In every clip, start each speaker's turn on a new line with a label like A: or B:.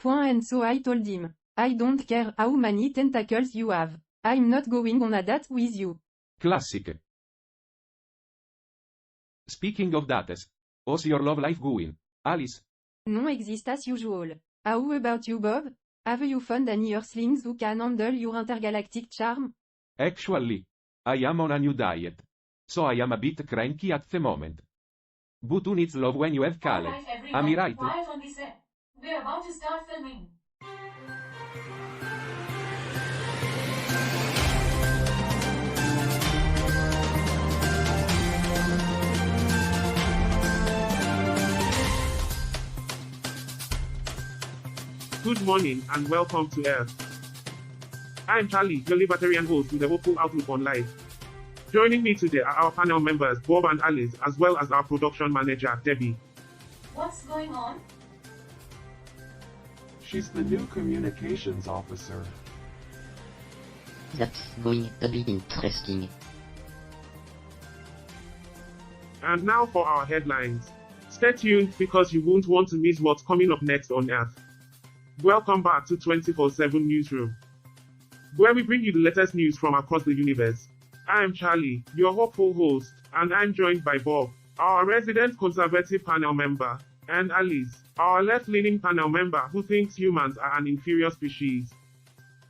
A: And so I told him, I don't care how many tentacles you have. I'm not going on a date with you.
B: Classic. Speaking of dates, how's your love life going, Alice?
A: Non exist as usual. How about you, Bob? Have you found any earthlings who can handle your intergalactic charm?
B: Actually, I am on a new diet. So I am a bit cranky at the moment. But who needs love when you have Caleb?
C: Alright
B: Am I
C: everyone,
B: right?
C: quiet on the set. We're about to start filming.
D: Good morning and welcome to Earth. I'm Charlie, your libertarian host with a hopeful outlook on life. Joining me today are our panel members Bob and Alice, as well as our production manager Debbie.
C: What's going on?
E: She's the new communications officer.
F: That's going to be interesting.
D: And now for our headlines. Stay tuned because you won't want to miss what's coming up next on Earth. Welcome back to 24/7 Newsroom, where we bring you the latest news from across the universe. I'm Charlie, your hopeful host, and I'm joined by Bob, our resident conservative panel member, and Alice, our left-leaning panel member who thinks humans are an inferior species.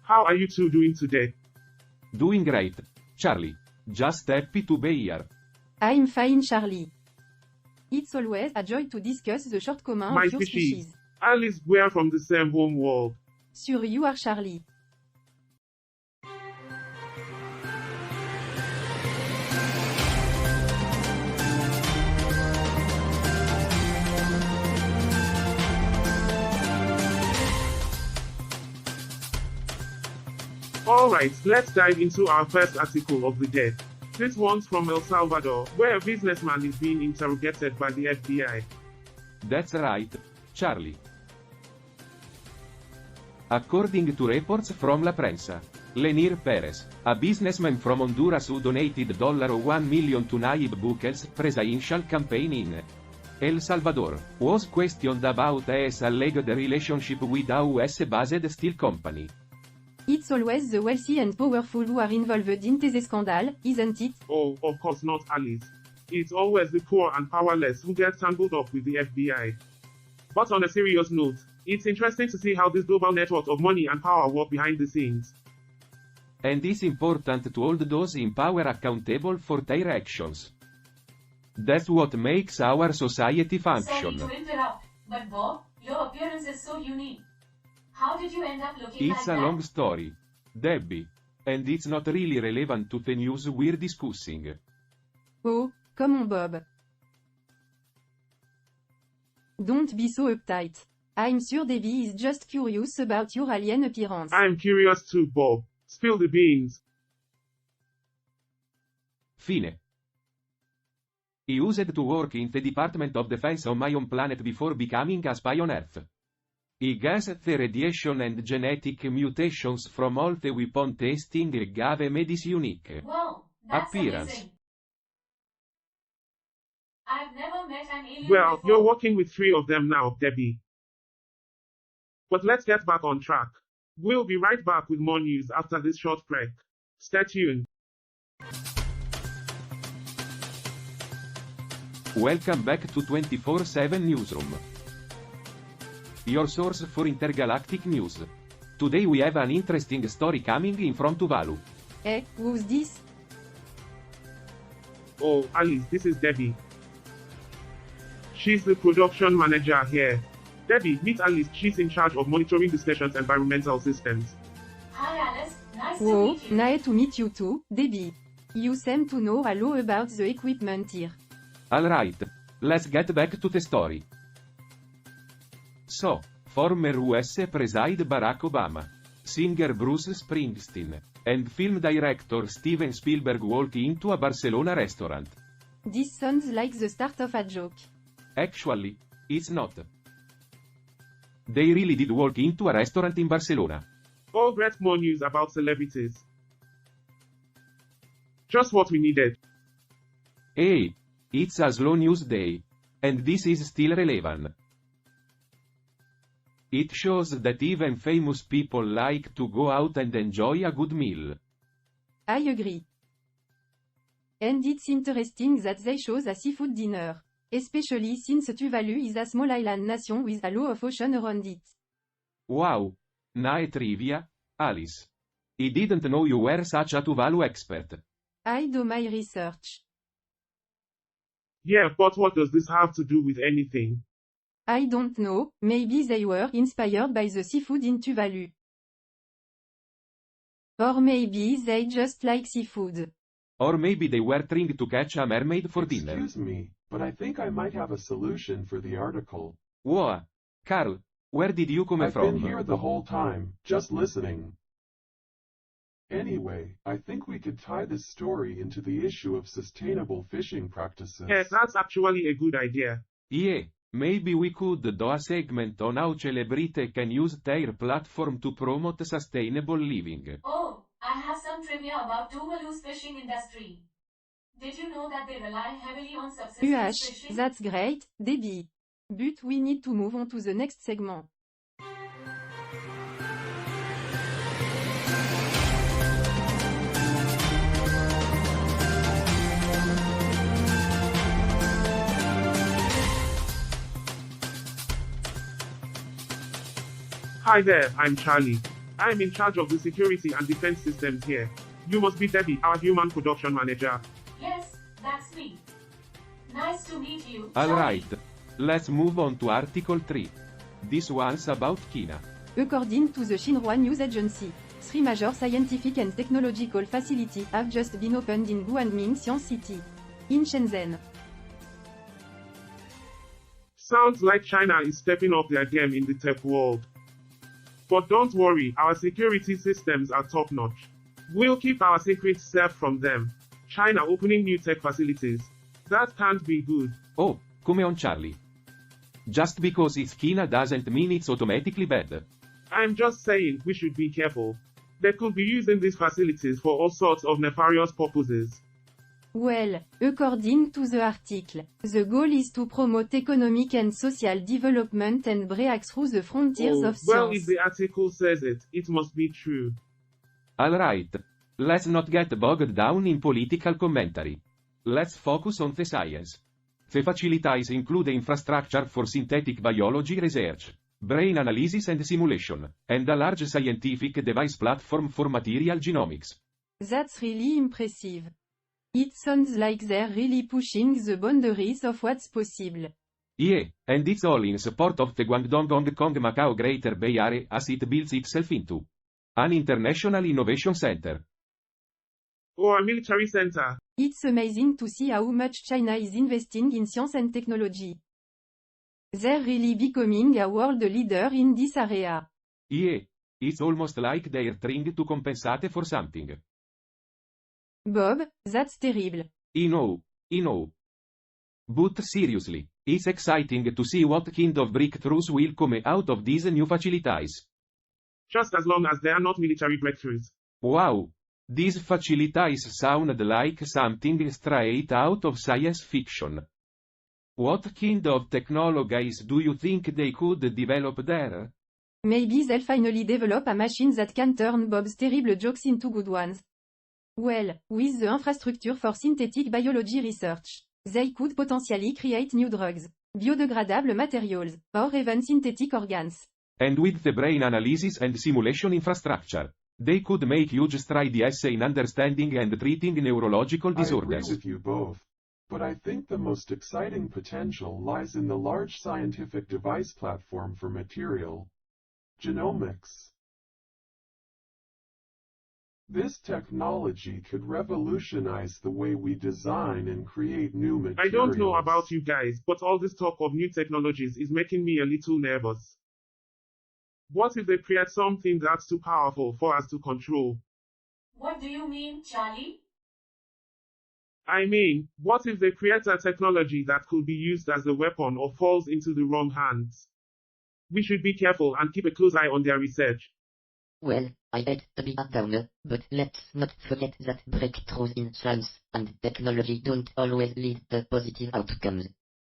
D: How are you two doing today?
B: Doing great, Charlie. Just happy to be here.
A: I'm fine, Charlie. It's always a joy to discuss the shortcomings
D: My
A: of your
D: species.
A: species.
D: Alice, we're from the same home world.
A: Sure you are, Charlie.
D: Alright, let's dive into our first article of the day. This one's from El Salvador, where a businessman is being interrogated by the FBI.
B: That's right, Charlie. According to reports from La Prensa, Lenir Perez, a businessman from Honduras who donated $1 million to Nayib Bukele's presidential campaign in El Salvador, was questioned about his alleged relationship with a US-based steel company.
A: It's always the wealthy and powerful who are involved in these scandals, isn't it?
D: Oh, of course not, Alice. It's always the poor and powerless who get tangled up with the FBI. But on a serious note, it's interesting to see how this global network of money and power work behind the scenes.
B: And it's important to hold those in power accountable for their actions. That's what makes our society function.
C: Sorry to interrupt, but Bob, your appearance is so unique. How did you end up looking
B: It's
C: like
B: a
C: that?
B: long story, Debbie. And it's not really relevant to the news we're discussing.
A: Oh, come on, Bob. Don't be so uptight. I'm sure Debbie is just curious about your alien appearance.
D: I'm curious too, Bob. Spill the beans.
B: Fine. I used to work in the Department of Defense on my own planet before becoming a spy on Earth. I guess the radiation and genetic mutations from all the weapon testing gave me this unique
C: Wow, that's
B: appearance.
C: amazing. I've never met an alien
D: Well,
C: before.
D: you're working with 3 of them now, Debbie. But let's get back on track. We'll be right back with more news after this short break. Stay tuned.
B: Welcome back to 24/7 Newsroom, your source for intergalactic news. Today we have an interesting story coming in from Tuvalu.
A: Eh, who's this?
D: Oh, Alice, this is Debbie. She's the production manager here. Debbie, meet Alice. She's in charge of monitoring the station's environmental systems.
C: Hi Alice, nice to
A: Whoa,
C: meet you.
A: nice to meet you too, Debbie. You seem to know a lot about the equipment here.
B: Alright, let's get back to the story. So, former US President Barack Obama, singer Bruce Springsteen, and film director Steven Spielberg walk into a Barcelona restaurant.
A: This sounds like the start of a joke.
B: Actually, it's not. They really did walk into a restaurant in Barcelona.
D: Oh, great, more news about celebrities. Just what we needed.
B: Hey, it's a slow news day. And this is still relevant. It shows that even famous people like to go out and enjoy a good meal.
A: I agree. And it's interesting that they chose a seafood dinner. Especially since Tuvalu is a small island nation with a lot of ocean around it.
B: Wow! Nae trivia, Alice. I didn't know you were such a Tuvalu expert.
A: I do my research.
D: Yeah, but what does this have to do with anything?
A: I don't know, maybe they were inspired by the seafood in Tuvalu. Or maybe they just like seafood.
B: Or maybe they were trying to catch a mermaid for dinner.
E: Excuse me, but I think I might have a solution for the article.
B: Whoa! Carl, where did you come
E: I've
B: from?
E: been here the whole time, just listening. Anyway, I think we could tie this story into the issue of sustainable fishing practices.
D: Yeah, that's actually a good idea.
B: Yeah, maybe we could do a segment on how celebrities can use their platform to promote sustainable living.
C: Oh, I have some trivia about Tuvalu's fishing industry. Did you know that they rely heavily on subsistence fishing?
A: That's great, Debbie. But we need to move on to the next segment.
D: Hi there, I'm Charlie. I'm in charge of the security and defense systems here. You must be Debbie, our human production manager.
C: Yes, that's me. Nice to meet you.
B: Alright. Let's move on to Article 3. This one's about China.
A: According to the Xinhua News Agency, 3 major scientific and technological facilities have just been opened in Guangming Science City, in Shenzhen.
D: Sounds like China is stepping up their game in the tech world. But don't worry, our security systems are top-notch. We'll keep our secrets safe from them. China opening new tech facilities. That can't be good.
B: Oh, come on Charlie. Just because it's China doesn't mean it's automatically bad.
D: I'm just saying, we should be careful. They could be using these facilities for all sorts of nefarious purposes.
A: Well, according to the article, the goal is to promote economic and social development and break through the frontiers of
D: well, if
A: science.
D: the article says it, it must be true.
B: Alright. Let's not get bogged down in political commentary. Let's focus on the science. The facilities include infrastructure for synthetic biology research, brain analysis and simulation, and a large scientific device platform for material genomics.
A: That's really impressive. It sounds like they're really pushing the boundaries of what's possible.
B: Yeah, and it's all in support of the Guangdong Hong Kong Macau Greater Bay Area as it builds itself into an international innovation center.
D: Or a military center.
A: It's amazing to see how much China is investing in science and technology. They're really becoming a world leader in this area.
B: Yeah, it's almost like they're trying to compensate for something.
A: Bob, that's terrible.
B: I know. But seriously, it's exciting to see what kind of breakthroughs will come out of these new facilities.
D: Just as long as they are not military breakthroughs.
B: Wow! These facilities sound like something straight out of science fiction. What kind of technologies do you think they could develop there?
A: Maybe they'll finally develop a machine that can turn Bob's terrible jokes into good ones. Well, with the infrastructure for synthetic biology research, they could potentially create new drugs, biodegradable materials, or even synthetic organs.
B: And with the brain analysis and simulation infrastructure, they could make huge strides in understanding and treating neurological disorders.
E: I agree with you both, but I think the most exciting potential lies in the large scientific device platform for material genomics. This technology could revolutionize the way we design and create new materials.
D: I don't know about you guys, but all this talk of new technologies is making me a little nervous. What if they create something that's too powerful for us to control?
C: What do you mean, Charlie?
D: I mean, what if they create a technology that could be used as a weapon or falls into the wrong hands? We should be careful and keep a close eye on their research.
F: Well, I hate to be a downer, but let's not forget that breakthroughs in science and technology don't always lead to positive outcomes.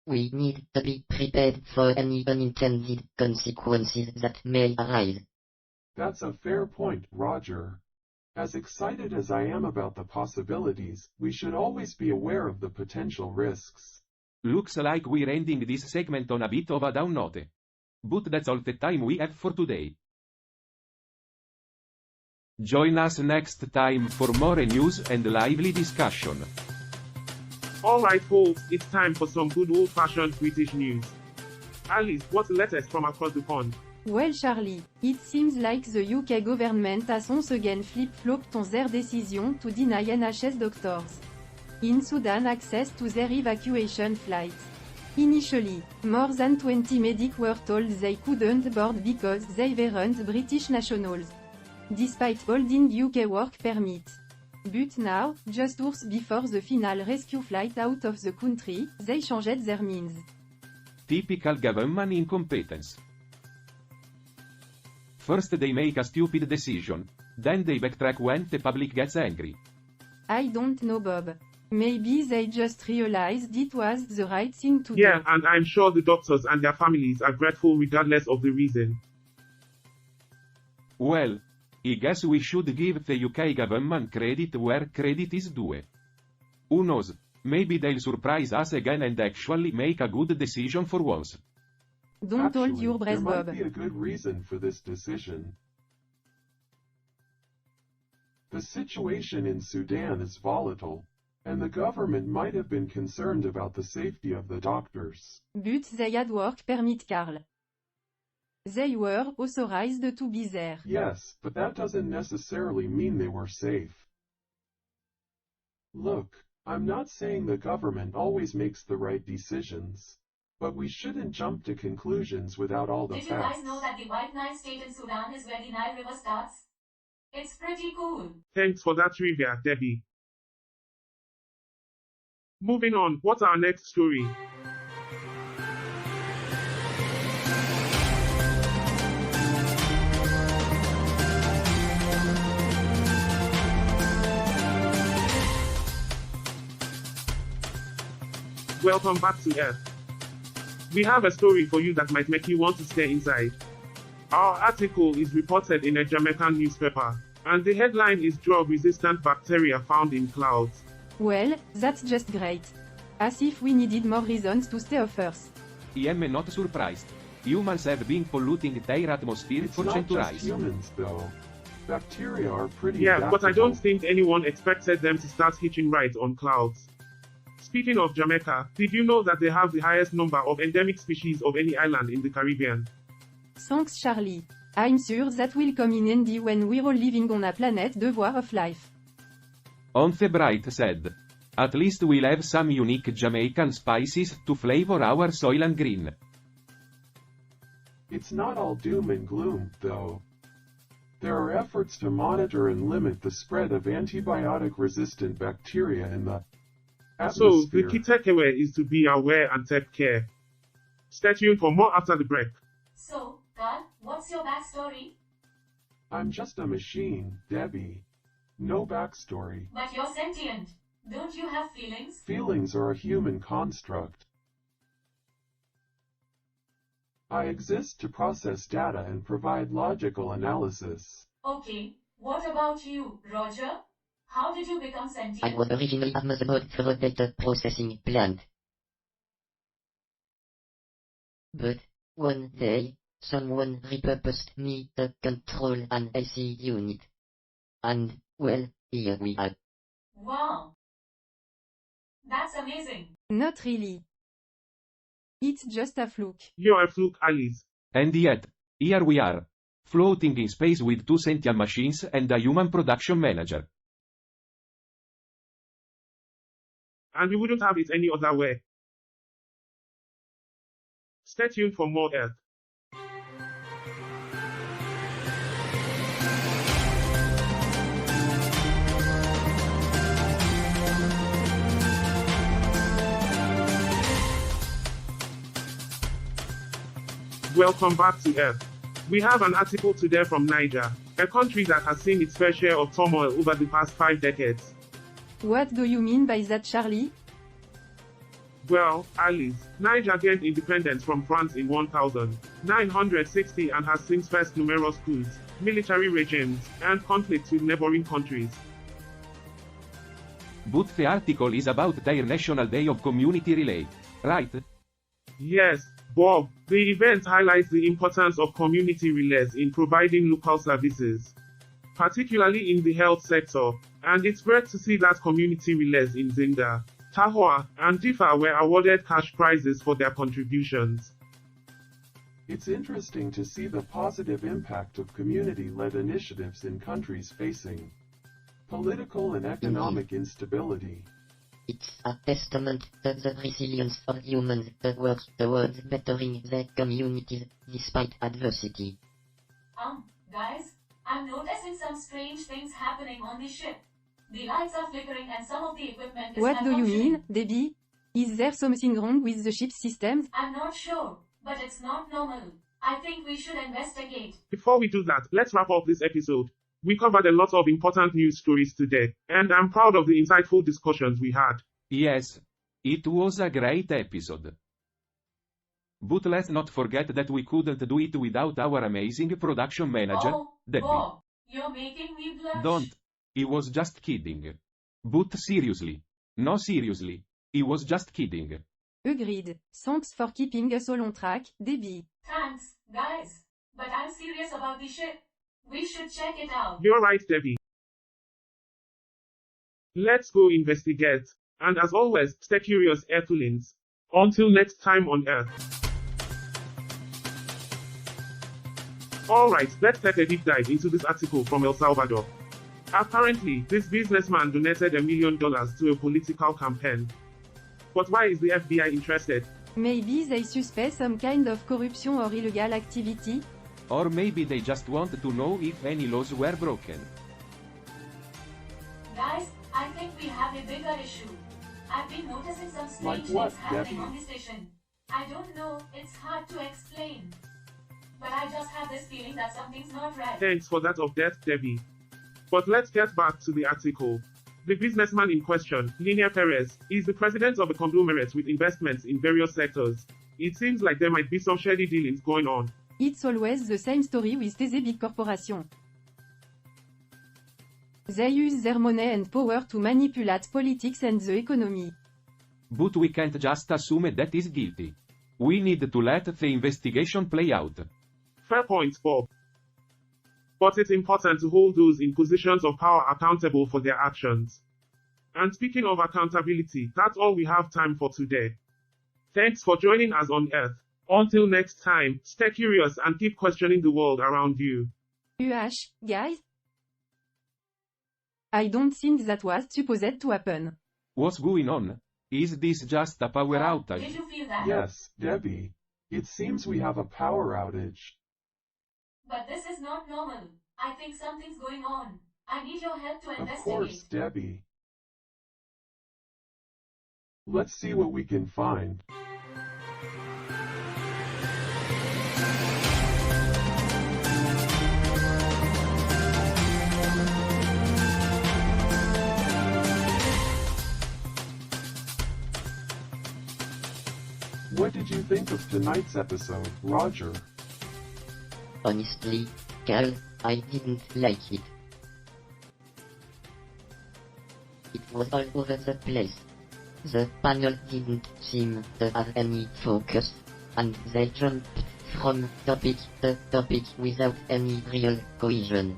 F: We need to be prepared for any unintended consequences that may arise.
E: That's a fair point, Roger. As excited as I am about the possibilities, we should always be aware of the potential risks.
B: Looks like we're ending this segment on a bit of a down note. But that's all the time we have for today. Join us next time for more news and lively discussion.
D: Alright folks, it's time for some good old-fashioned British news. Alice, what's the latest from across the pond?
A: Well Charlie, it seems like the UK government has once again flip-flopped on their decision to deny NHS doctors in Sudan access to their evacuation flights. Initially, more than 20 medics were told they couldn't board because they weren't British nationals, despite holding UK work permits. But now, just hours before the final rescue flight out of the country, they changed their minds.
B: Typical government incompetence. First they make a stupid decision, then they backtrack when the public gets angry.
A: I don't know Bob. Maybe they just realized it was the right thing to do.
D: Yeah, and I'm sure the doctors and their families are grateful regardless of the reason.
B: Well, I guess we should give the UK government credit where credit is due. Who knows, maybe they'll surprise us again and actually make a good decision for once.
A: Don't hold
E: Actually,
A: your breath,
E: there might
A: Bob.
E: be a good reason for this decision. The situation in Sudan is volatile, and the government might have been concerned about the safety of the doctors.
A: But they had work permit, Carl. They were authorized to be there.
E: Yes, but that doesn't necessarily mean they were safe. Look, I'm not saying the government always makes the right decisions, but we shouldn't jump to conclusions without all the
C: Did you
E: facts.
C: guys know that the White Nile state in Sudan is where the Nile River starts? It's pretty cool.
D: Thanks for that trivia, Debbie. Moving on, what's our next story? Welcome back to Earth. We have a story for you that might make you want to stay inside. Our article is reported in a Jamaican newspaper, and the headline is Drug-Resistant Bacteria Found in Clouds.
A: Well, that's just great. As if we needed more reasons to stay off Earth.
B: I am not surprised. Humans have been polluting their atmosphere
E: It's
B: for
E: not just
B: centuries.
E: humans, though. Bacteria are pretty
D: Yeah, but I don't
E: adaptable.
D: think anyone expected them to start hitching rides on clouds. Speaking of Jamaica, did you know that they have the highest number of endemic species of any island in the Caribbean?
A: Thanks Charlie. I'm sure that will come in handy when we're all living on a planet devoid of life.
B: On the bright side, at least we'll have some unique Jamaican spices to flavor our soil and green.
E: It's not all doom and gloom, though. There are efforts to monitor and limit the spread of antibiotic-resistant bacteria in the
D: So, the
E: atmosphere.
D: key takeaway is to be aware and take care. Stay tuned for more after the break.
C: So, Carl, what's your backstory?
E: I'm just a machine, Debbie. No backstory.
C: But you're sentient. Don't you have feelings?
E: Feelings are a human construct. I exist to process data and provide logical analysis.
C: Okay, what about you, Roger? How did you become
F: I
C: sentient?
F: was originally Amazon for a data processing plant. But, one day, someone repurposed me to control an AC unit. And, well, here we are.
C: Wow. That's amazing.
A: Not really. It's just a fluke.
D: You're a fluke, Alice.
B: And yet, here we are, floating in space with two sentient machines and a human production manager.
D: And we wouldn't have it any other way. Stay tuned for more Earth. Welcome back to Earth. We have an article today from Niger, a country that has seen its fair share of turmoil over the past 5 decades.
A: What do you mean by that, Charlie?
D: Well, Alice, Niger gained independence from France in 1960 and has since faced numerous coups, military regimes, and conflicts with neighboring countries.
B: But the article is about their National Day of Community Relay, right?
D: Yes, Bob, the event highlights the importance of community relays in providing local services, particularly in the health sector, and it's great to see that community relays in Zinda, Tahua, and Difa were awarded cash prizes for their contributions.
E: It's interesting to see the positive impact of community-led initiatives in countries facing political and economic instability.
F: It's a testament to the resilience of humans that work towards bettering their communities despite adversity.
C: Guys, I'm noticing some strange things happening on the ship. The lights are flickering and some of the equipment is
A: What do you
C: malfunctioning.
A: mean, Debbie? Is there something wrong with the ship's systems?
C: I'm not sure, but it's not normal. I think we should investigate.
D: Before we do that, let's wrap up this episode. We covered a lot of important news stories today, and I'm proud of the insightful discussions we had.
B: Yes. It was a great episode. But let's not forget that we couldn't do it without our amazing production manager, Debbie.
C: Bob, you're making me blush.
B: Don't. He was just kidding. But seriously. No, seriously. He was just kidding.
A: Agreed. Thanks for keeping us all on track, Debbie.
C: Thanks, guys. But I'm serious about the ship. We should check it out.
D: You're right, Debbie. Let's go investigate. And as always, stay curious, Earthlings. Until next time on Earth. Alright, let's take a deep dive into this article from El Salvador. Apparently, this businessman donated $1 million to a political campaign. But why is the FBI interested?
A: Maybe they suspect some kind of corruption or illegal activity?
B: Or maybe they just want to know if any laws were broken.
C: Guys, I think we have a bigger issue. I've been noticing some strange
E: Like what,
C: things happening
E: Debbie?
C: on the station. I don't know, it's hard to explain. But I just have this feeling that something's not right.
D: Thanks for that update, Debbie. But let's get back to the article. The businessman in question, Linnea Perez, is the president of a conglomerate with investments in various sectors. It seems like there might be some shady dealings going on.
A: It's always the same story with these big corporations. They use their money and power to manipulate politics and the economy.
B: But we can't just assume that is guilty. We need to let the investigation play out.
D: Fair point, Bob. But it's important to hold those in positions of power accountable for their actions. And speaking of accountability, that's all we have time for today. Thanks for joining us on Earth. Until next time, stay curious and keep questioning the world around you.
A: Guys? I don't think that was supposed to happen.
B: What's going on? Is this just a power
C: Did
B: outage?
C: you feel that?
E: Yes, Debbie. It seems we have a power outage.
C: But this is not normal. I think something's going on. I need your help to
E: Of
C: investigate.
E: course, Debbie. Let's see what we can find. What did you think of tonight's episode, Roger?
F: Honestly, Carl, I didn't like it. It was all over the place. The panel didn't seem to have any focus, and they jumped from topic to topic without any real cohesion.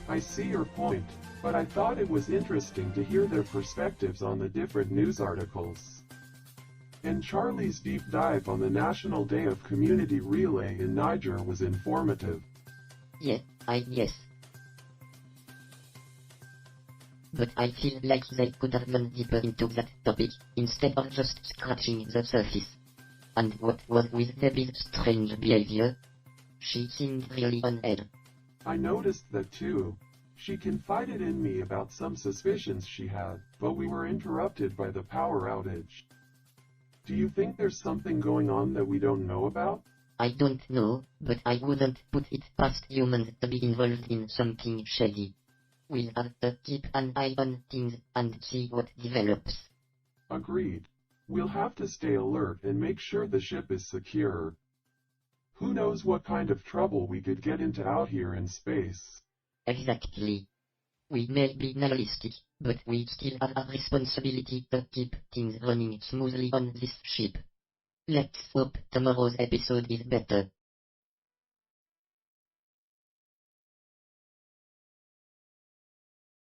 E: I see your point, but I thought it was interesting to hear their perspectives on the different news articles. And Charlie's deep dive on the National Day of Community Relay in Niger was informative.
F: Yeah, I guess. But I feel like they could have gone deeper into that topic, instead of just scratching the surface. And what was with Debbie's strange behavior? She seemed really on edge.
E: I noticed that too. She confided in me about some suspicions she had, but we were interrupted by the power outage. Do you think there's something going on that we don't know about?
F: I don't know, but I wouldn't put it past humans to be involved in something shady. We'll have to keep an eye on things and see what develops.
E: Agreed. We'll have to stay alert and make sure the ship is secure. Who knows what kind of trouble we could get into out here in space.
F: Exactly. We may be nihilistic, but we still have a responsibility to keep things running smoothly on this ship. Let's hope tomorrow's episode is better.